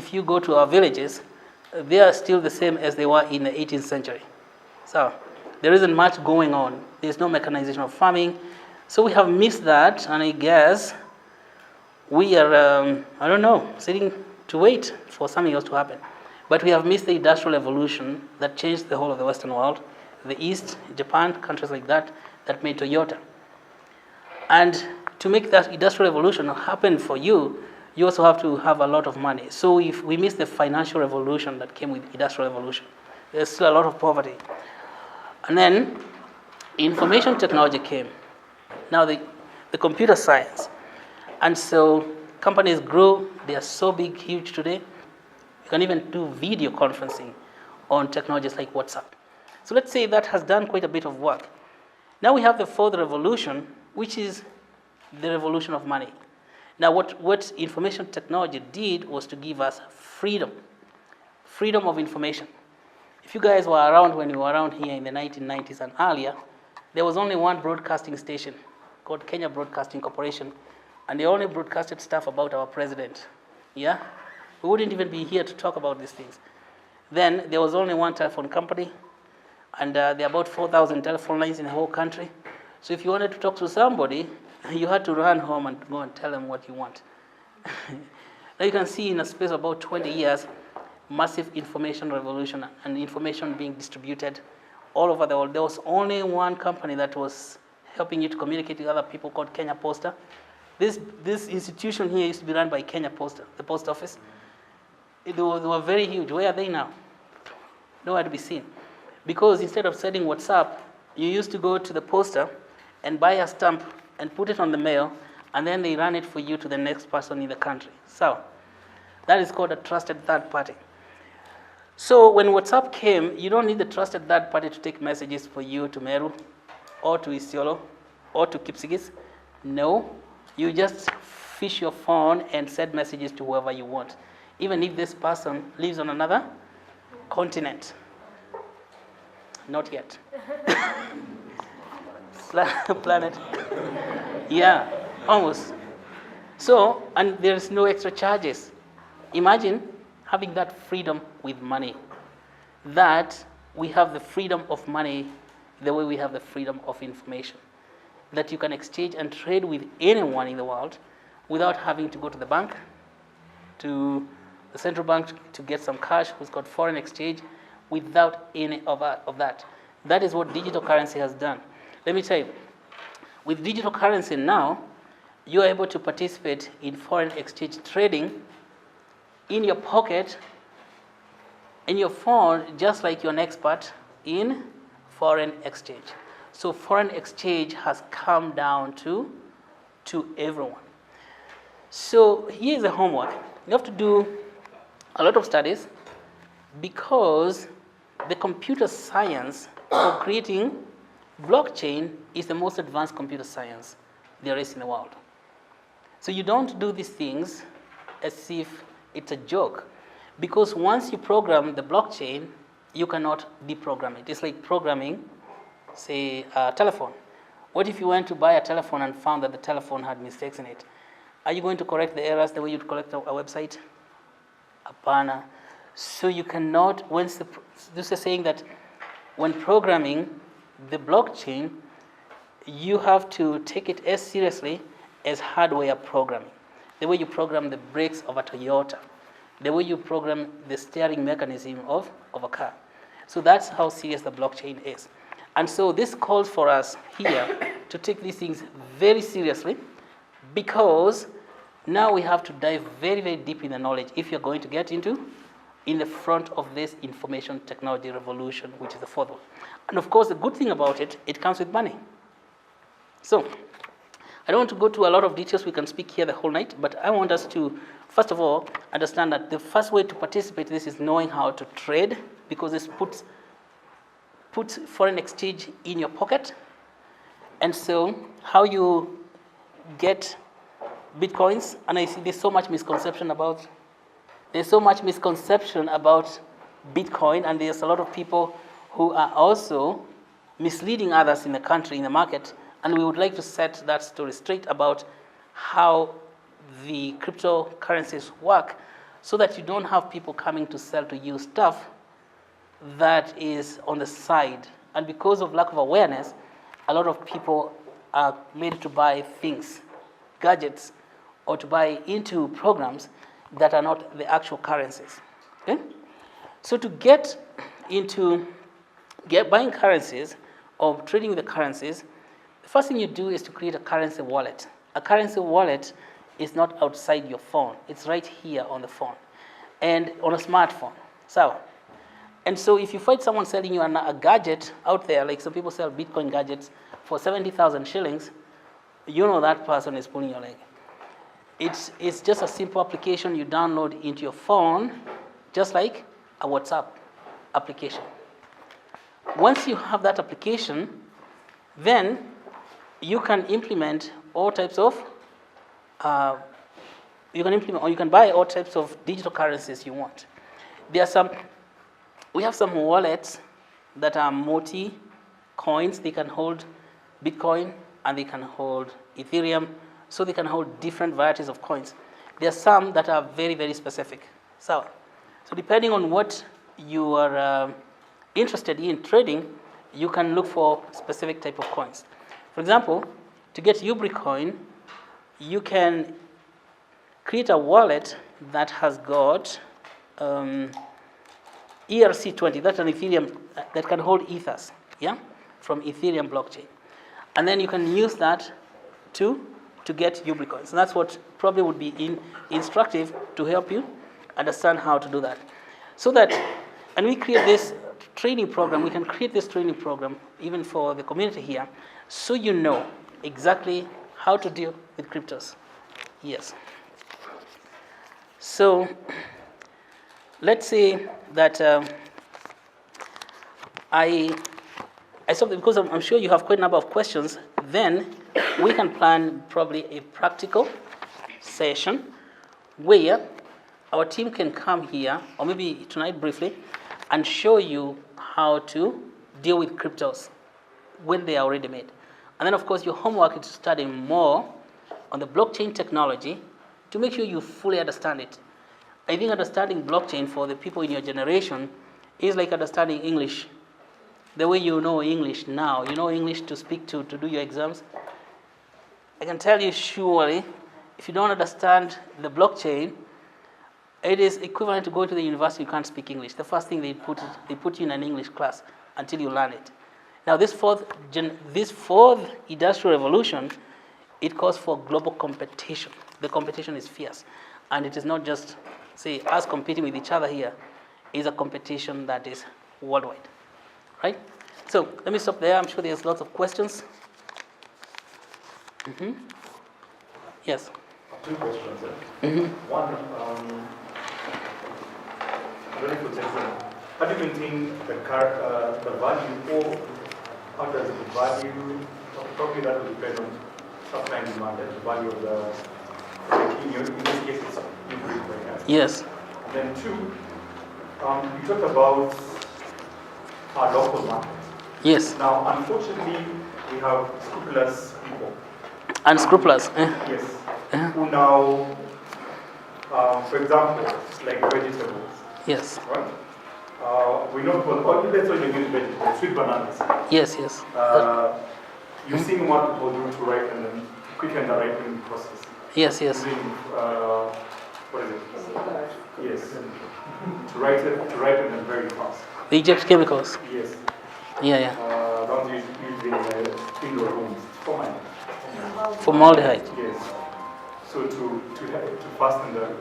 if you go to our villages, they are still the same as they were in the 18th century. So there isn't much going on. There's no mechanization of farming. So we have missed that, and I guess we are, I don't know, sitting to wait for something else to happen. But we have missed the industrial evolution that changed the whole of the Western world, the East, Japan, countries like that, that made Toyota. And to make that industrial evolution happen for you, you also have to have a lot of money. So if we miss the financial revolution that came with industrial evolution, there's still a lot of poverty. And then information technology came. Now the computer science. And so companies grew. They are so big, huge today. You can even do video conferencing on technologies like WhatsApp. So let's say that has done quite a bit of work. Now we have the fourth revolution, which is the revolution of money. Now what information technology did was to give us freedom of information. If you guys were around when we were around here in the 1990s and earlier, there was only one broadcasting station called Kenya Broadcasting Corporation, and they only broadcasted stuff about our president. Yeah? We wouldn't even be here to talk about these things. Then there was only one telephone company, and there are about 4,000 telephone lines in the whole country. So if you wanted to talk to somebody, you had to run home and go and tell them what you want. Now you can see in a space of about 20 years, massive information revolution and information being distributed all over the world. There was only one company that was helping you to communicate with other people called Kenya Posta. This institution here used to be run by Kenya Posta, the post office. They were very huge. Where are they now? Nowhere to be seen. Because instead of sending WhatsApp, you used to go to the poster and buy a stamp and put it on the mail, and then they run it for you to the next person in the country. So that is called a trusted third party. So when WhatsApp came, you don't need the trusted third party to take messages for you to Meru or to Isiolo or to Kipsigis. No, you just fish your phone and send messages to whoever you want, even if this person lives on another continent. Not yet. Planet. Yeah, almost. So, and there's no extra charges. Imagine having that freedom with money. That we have the freedom of money the way we have the freedom of information. That you can exchange and trade with anyone in the world without having to go to the bank, to the central bank to get some cash, who's got foreign exchange, without any of that. That is what digital currency has done. Let me tell you, with digital currency now, you are able to participate in foreign exchange trading in your pocket, in your phone, just like you're an expert in foreign exchange. So foreign exchange has come down to everyone. So here's the homework. You have to do a lot of studies because the computer science for creating blockchain is the most advanced computer science there is in the world. So you don't do these things as if it's a joke, because once you program the blockchain, you cannot deprogram it. It's like programming, say, a telephone. What if you went to buy a telephone and found that the telephone had mistakes in it? Are you going to correct the errors the way you'd correct a website? Apana. So you cannot, this is saying that when programming the blockchain, you have to take it as seriously as hardware programming. The way you program the brakes of a Toyota, the way you program the steering mechanism of a car. So that's how serious the blockchain is. And so this calls for us here to take these things very seriously, because now we have to dive very, very deep in the knowledge if you're going to get in the front of this information technology revolution, which is the fourth one. And of course, the good thing about it, it comes with money. So I don't want to go to a lot of details. We can speak here the whole night, but I want us to, first of all, understand that the first way to participate in this is knowing how to trade, because this puts foreign exchange in your pocket. And so how you get Bitcoins, and I see there's so much misconception about Bitcoin, and there's a lot of people who are also misleading others in the country, in the market, and we would like to set that story straight about how the cryptocurrencies work, so that you don't have people coming to sell to you stuff that is on the side. And because of lack of awareness, a lot of people are made to buy things, gadgets, or to buy into programs that are not the actual currencies. Okay? So to get into buying currencies or trading with the currencies, the first thing you do is to create a currency wallet. A currency wallet is not outside your phone. It's right here on the phone and on a smartphone. So, and so if you find someone selling you a gadget out there, like some people sell Bitcoin gadgets for 70,000 shillings, you know that person is pulling your leg. It's just a simple application you download into your phone, just like a WhatsApp application. Once you have that application, then you can implement all types of you can buy all types of digital currencies you want. We have some wallets that are multi-coins. They can hold Bitcoin and they can hold Ethereum, so they can hold different varieties of coins. There are some that are very, very specific. So depending on what you are interested in trading, you can look for specific type of coins. For example, to get Ubricoin, you can create a wallet that has got ERC20, that's an Ethereum that can hold ethers, yeah, from Ethereum blockchain. And then you can use that to get Ubricoins. And that's what probably would be instructive to help you understand how to do that. So that, and we create this training program, we can create this training program even for the community here, so you know exactly how to deal with cryptos. Yes. So let's say that I stopped because I'm sure you have quite a number of questions. Then we can plan probably a practical session where our team can come here, or maybe tonight briefly, and show you how to deal with cryptos when they are already made. And then, of course, your homework is to study more on the blockchain technology to make sure you fully understand it. I think understanding blockchain for the people in your generation is like understanding English. The way you know English now, you know English to speak to do your exams. I can tell you surely, if you don't understand the blockchain, it is equivalent to going to the university, you can't speak English. The first thing they put you in an English class until you learn it. Now this fourth industrial revolution, it calls for global competition. The competition is fierce. And it is not just, say, us competing with each other here. It is a competition that is worldwide. Right? So let me stop there. I'm sure there's lots of questions. Mm-hmm. Yes. Two questions. Mm-hmm. One, very good question. How do you maintain the value, or how does the value, probably that will depend on supply and demand, and the value of the, in this case, it's Ubricoin, right? Yes. And then two, you talked about our local market. Yes. Now, unfortunately, we have scrupulous people. Unscrupulous. Yes. Who now, for example, like vegetables. Yes. Right? We know for let's say you use vegetables, sweet bananas. Yes, yes. You've seen what people do to ripen them, quicken the ripening process. Yes, yes. Using, what is it? Yes. To ripen them very fast. They inject chemicals. Yes. Yeah, yeah. Don't use in indoor rooms. Formaldehyde. Formaldehyde. Yes. So to fasten the.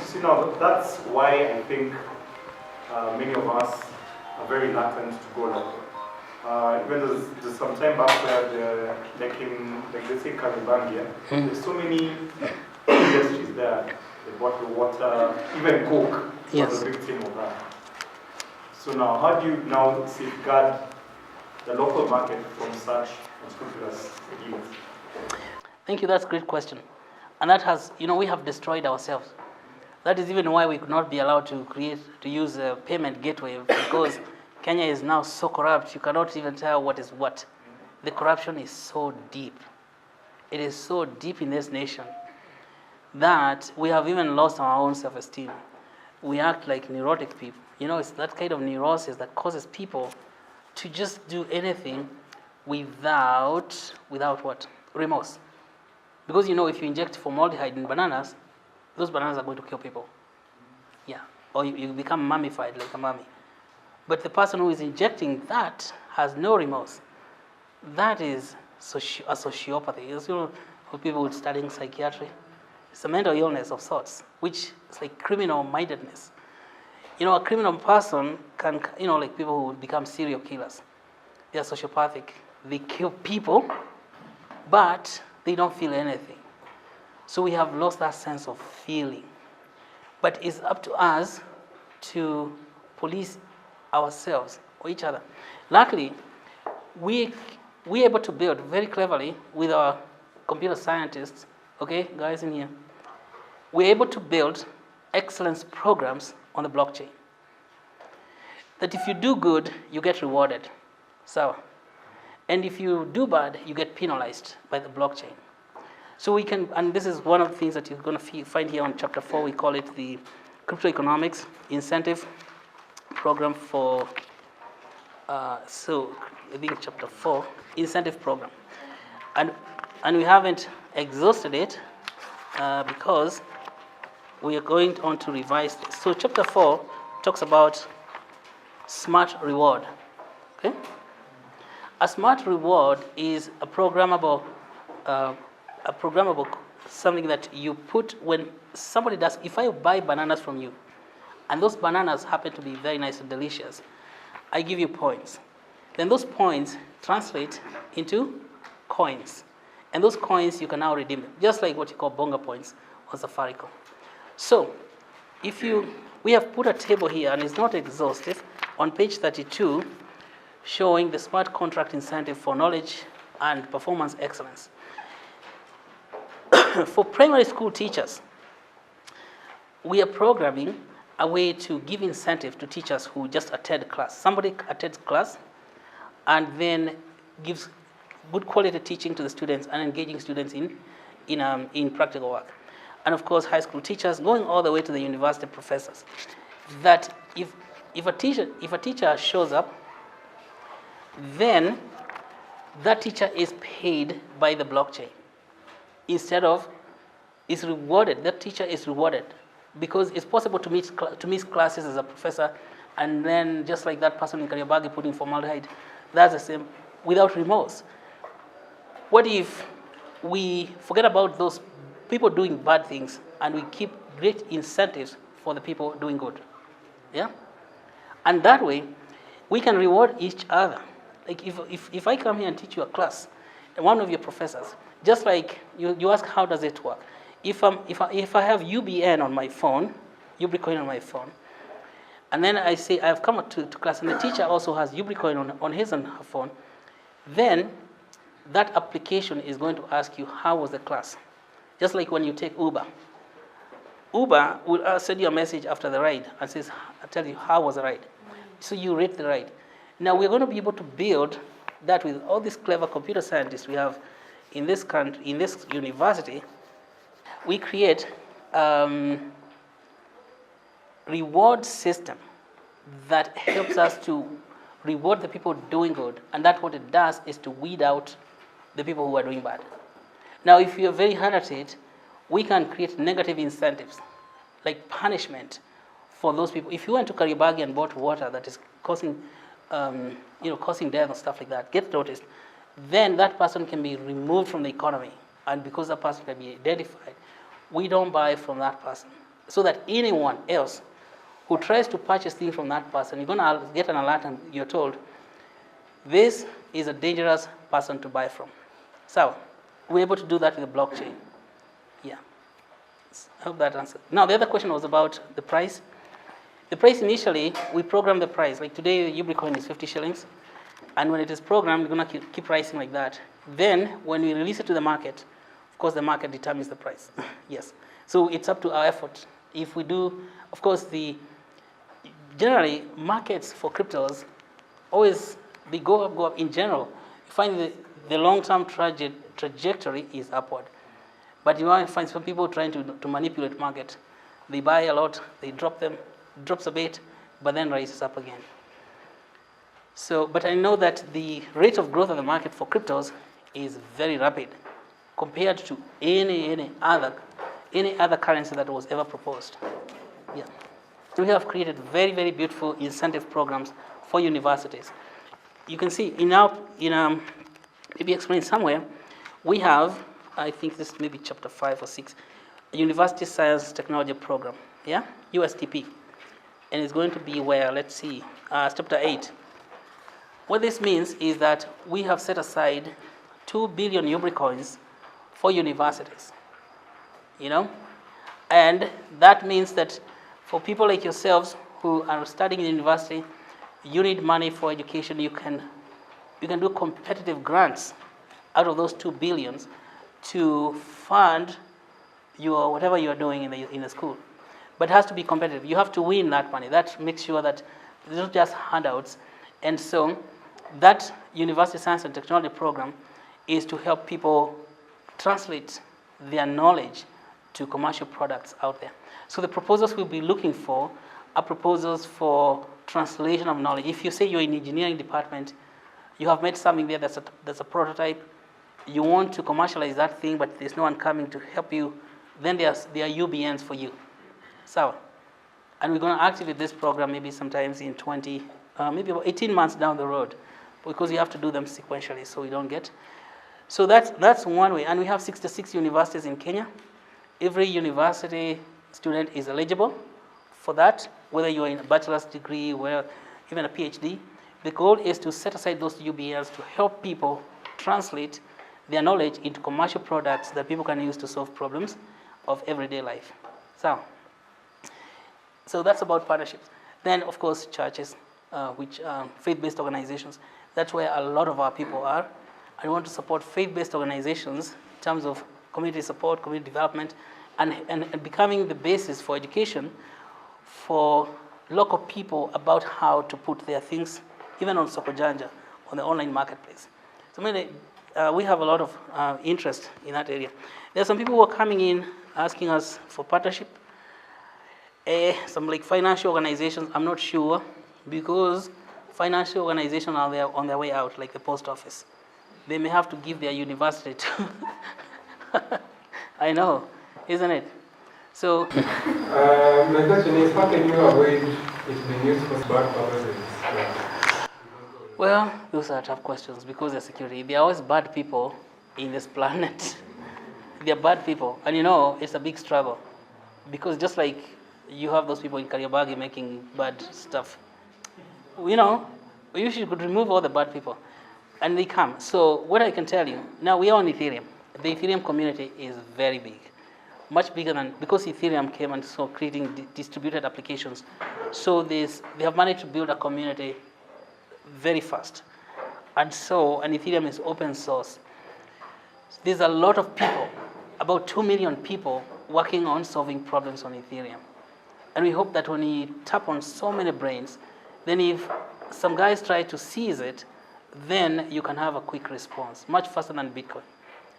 See now that's why I think many of us are very reluctant to go local. Even there's some time back where like let's say Karibambia, there's so many industries there. The bottled water, even Coke was a big thing of that. So now, how do you now safeguard the local market from such unscrupulous deals? Thank you, that's a great question. And that has, we have destroyed ourselves. That is even why we could not be allowed to use a payment gateway, because Kenya is now so corrupt, you cannot even tell what is what. The corruption is so deep. It is so deep in this nation that we have even lost our own self-esteem. we act like neurotic people. It's that kind of neurosis that causes people to just do anything without what? Remorse. Because if you inject formaldehyde in bananas, those bananas are going to kill people. Yeah. Or you become mummified like a mummy. But the person who is injecting that has no remorse. That is a sociopathy. It's, for people studying psychiatry. It's a mental illness of sorts, which is like criminal mindedness. A criminal person can, like people who become serial killers. They are sociopathic. They kill people, but they don't feel anything. So we have lost that sense of feeling. But it's up to us to police ourselves or each other. Luckily, we're able to build very cleverly with our computer scientists, okay, guys in here, we're able to build excellence programs on the blockchain. That if you do good, you get rewarded. So, and if you do bad, you get penalized by the blockchain. So we can, and this is one of the things that you're going to find here on chapter 4. We call it the Crypto Economics Incentive Program for, so I think chapter 4, Incentive Program. And we haven't exhausted it because we are going on to revise this. So chapter 4 talks about smart reward. Okay? A smart reward is a programmable something that you put when somebody does. If I buy bananas from you, and those bananas happen to be very nice and delicious, I give you points. Then those points translate into coins. And those coins, you can now redeem them, just like what you call bonga points on Safaricom. So, we have put a table here, and it's not exhaustive, on page 32, showing the smart contract incentive for knowledge and performance excellence. For primary school teachers, we are programming a way to give incentive to teachers who just attend class. Somebody attends class and then gives good quality teaching to the students and engaging students in practical work. And of course, high school teachers going all the way to the university professors. That if a teacher shows up, then that teacher is paid by the blockchain. Instead of, is rewarded, that teacher is rewarded. Because it's possible to miss classes as a professor, and then just like that person in Kariobangi putting formaldehyde, that's the same, without remorse. What if we forget about those people doing bad things and we keep great incentives for the people doing good? Yeah? And that way, we can reward each other. Like if I come here and teach you a class, one of your professors, just like you ask how does it work? If I have UBN on my phone, Ubricoin on my phone, and then I say I've come to class and the teacher also has Ubricoin on his and her phone, then that application is going to ask you how was the class. Just like when you take Uber. Uber will send you a message after the ride and says, I'll tell you how was the ride. So you rate the ride. Now we're going to be able to build that with all these clever computer scientists we have in this country, in this university. We create reward system that helps us to reward the people doing good, and that what it does is to weed out the people who are doing bad. Now, if you're very hard at it, we can create negative incentives, like punishment for those people. If you went to Kariobangi and bought water that is causing, causing death and stuff like that, get noticed, then that person can be removed from the economy, and because that person can be identified, we don't buy from that person, so that anyone else who tries to purchase things from that person, you're going to get an alert and you're told, this is a dangerous person to buy from. So, we're able to do that with the blockchain. Yeah. I hope that answers. Now, the other question was about the price. The price initially, we programmed the price. Like today, Ubricoin is 50 shillings. And when it is programmed, we're going to keep pricing like that. Then, when we release it to the market, of course, the market determines the price. Yes. So it's up to our effort. If we do, of course, generally, markets for cryptos, always, they go up in general. You find the long-term trajectory is upward. But you might find some people trying to manipulate market. They buy a lot, they drop them, drops a bit, but then rises up again. So, but I know that the rate of growth of the market for cryptos is very rapid compared to any other currency that was ever proposed. Yeah. So we have created very, very beautiful incentive programs for universities. You can see maybe explain somewhere, we have, I think this may be chapter 5 or 6, a University Science Technology Program, yeah, USTP. And it's going to be where, let's see, chapter 8. What this means is that we have set aside 2 billion Ubricoins for universities, and that means that for people like yourselves who are studying in university, you need money for education. You can do competitive grants out of those 2 billions to fund your whatever you are doing in the school, but it has to be competitive. You have to win that money. That makes sure that it's not just handouts, and so that University Science and Technology program is to help people translate their knowledge to commercial products out there. So the proposals we'll be looking for are proposals for translation of knowledge. If you say you're in engineering department, you have made something there that's a prototype, you want to commercialize that thing, but there's no one coming to help you, then there are UBNs for you. So, and we're going to activate this program maybe sometimes in maybe about 18 months down the road, because you have to do them sequentially so we don't get. So that's one way. And we have 66 universities in Kenya. Every university student is eligible for that, whether you're in a bachelor's degree, even a PhD. The goal is to set aside those UBLs to help people translate their knowledge into commercial products that people can use to solve problems of everyday life. So that's about partnerships. Then, of course, churches, which faith-based organizations. That's where a lot of our people are. I want to support faith-based organizations in terms of community support, community development, and becoming the basis for education for local people about how to put their things, even on Sokojanja, on the online marketplace. So we have a lot of interest in that area. There are some people who are coming in asking us for partnership. Some like financial organizations, I'm not sure, because financial organizations are there on their way out, like the post office. They may have to give their university to. I know, isn't it? So. My question is, how can you avoid it being used for bad purposes? Well, those are tough questions because of security. There are always bad people in this planet. They are bad people. And it's a big struggle. Because just like you have those people in Kariobangi making bad stuff, we usually could remove all the bad people. And they come. So what I can tell you, now we are on Ethereum. The Ethereum community is very big. Much bigger because Ethereum came and so creating distributed applications. So they have managed to build a community very fast. And Ethereum is open source. There's a lot of people, about 2 million people working on solving problems on Ethereum. And we hope that when we tap on so many brains, then if some guys try to seize it, then you can have a quick response, much faster than Bitcoin.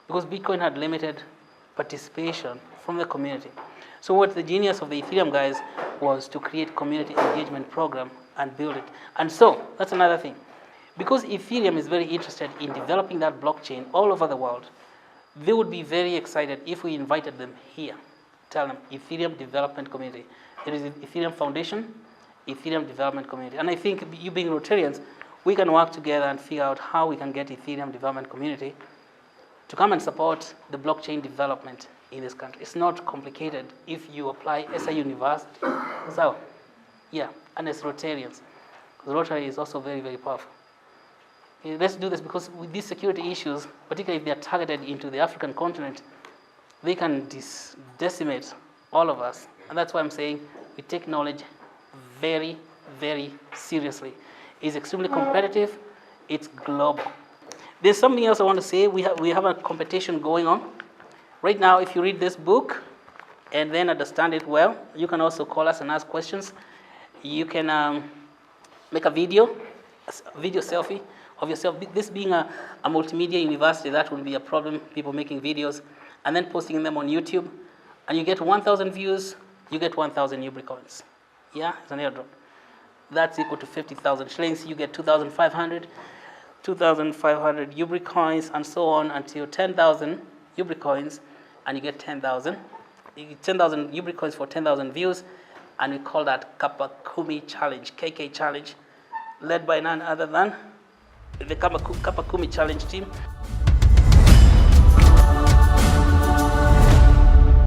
Because Bitcoin had limited participation from the community. So what the genius of the Ethereum guys was to create community engagement program and build it. And so that's another thing. Because Ethereum is very interested in developing that blockchain all over the world, they would be very excited if we invited them here. Tell them, Ethereum Development Community. There is an Ethereum Foundation, Ethereum Development Community. And I think you being Rotarians, we can work together and figure out how we can get Ethereum Development Community to come and support the blockchain development in this country. It's not complicated if you apply as a university. So, yeah, and as Rotarians. Because Rotary is also very, very powerful. Okay, let's do this because with these security issues, particularly if they are targeted into the African continent, they can decimate all of us. And that's why I'm saying we take knowledge very, very seriously. It's extremely competitive. It's global. There's something else I want to say. We have a competition going on. Right now, if you read this book and then understand it well, you can also call us and ask questions. You can make a video selfie of yourself. This being a multimedia university, that would be a problem, people making videos and then posting them on YouTube. And you get 1,000 views you get 1,000 Ubricoins. Yeah, it's an airdrop. That's equal to 50,000 shillings. You get 2,500 Ubricoins, and so on until 10,000 Ubricoins, and you get 10,000 Ubricoins for 10,000 views, and we call that Kappa Kumi Challenge, KK Challenge, led by none other than the Kappa Kumi Challenge team.